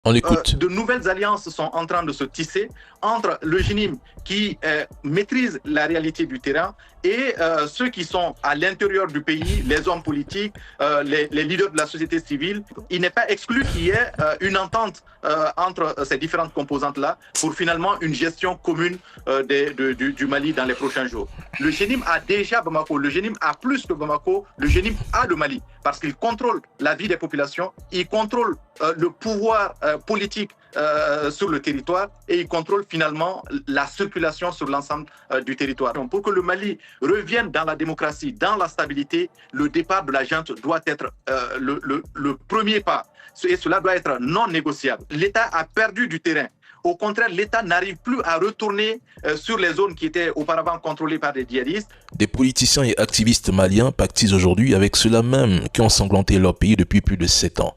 On l'écoute. De nouvelles alliances sont en train de se tisser entre le GNIM qui maîtrise la réalité du terrain et ceux qui sont à l'intérieur du pays, les hommes politiques, les leaders de la société civile. Il n'est pas exclu qu'il y ait une entente entre ces différentes composantes-là pour finalement une gestion commune du Mali dans les prochains jours. Le GNIM a déjà Bamako, le GNIM a plus que Bamako, le GNIM a le Mali parce qu'il contrôle la vie des populations, il contrôle le pouvoir politique sur le territoire et il contrôle finalement la circulation sur l'ensemble du territoire. Donc, pour que le Mali revienne dans la démocratie, dans la stabilité, le départ de la junte doit être le premier pas et cela doit être non négociable. L'État a perdu du terrain. Au contraire, l'État n'arrive plus à retourner sur les zones qui étaient auparavant contrôlées par des djihadistes. Des politiciens et activistes maliens pactisent aujourd'hui avec ceux-là même qui ont ensanglanté leur pays depuis plus de 7 ans.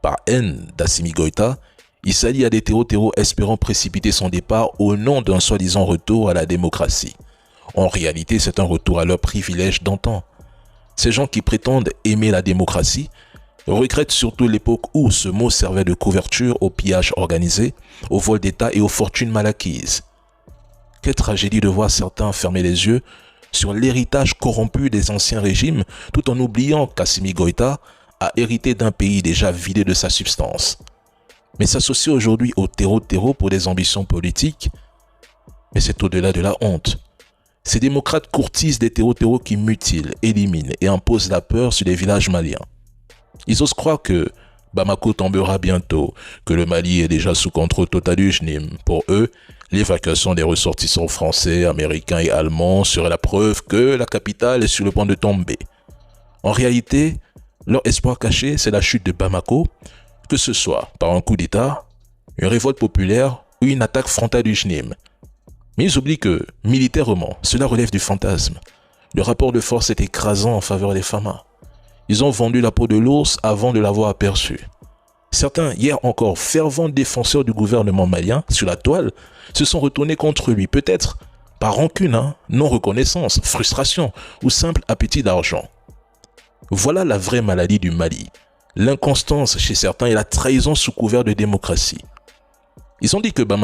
Par haine d'Assimi Goïta, il s'allie à des terreaux espérant précipiter son départ au nom d'un soi-disant retour à la démocratie. En réalité, c'est un retour à leur privilège d'antan. Ces gens qui prétendent aimer la démocratie regrettent surtout l'époque où ce mot servait de couverture au pillage organisé, au vol d'État et aux fortunes mal acquises. Quelle tragédie de voir certains fermer les yeux sur l'héritage corrompu des anciens régimes tout en oubliant qu'Assimi Goïta a hérité d'un pays déjà vidé de sa substance. Mais s'associer aujourd'hui au terreau pour des ambitions politiques, mais c'est au-delà de la honte. Ces démocrates courtisent des terreaux qui mutilent, éliminent et imposent la peur sur les villages maliens. Ils osent croire que Bamako tombera bientôt, que le Mali est déjà sous contrôle total du GNIM. Pour eux, l'évacuation des ressortissants français, américains et allemands serait la preuve que la capitale est sur le point de tomber. En réalité, leur espoir caché, c'est la chute de Bamako, que ce soit par un coup d'État, une révolte populaire ou une attaque frontale du GNIM. Mais ils oublient que, militairement, cela relève du fantasme. Le rapport de force est écrasant en faveur des Fama. Ils ont vendu la peau de l'ours avant de l'avoir aperçu. Certains, hier encore fervents défenseurs du gouvernement malien, sur la toile, se sont retournés contre lui, peut-être par rancune, non-reconnaissance, frustration ou simple appétit d'argent. Voilà la vraie maladie du Mali. L'inconstance chez certains et la trahison sous couvert de démocratie. Ils ont dit que Bamako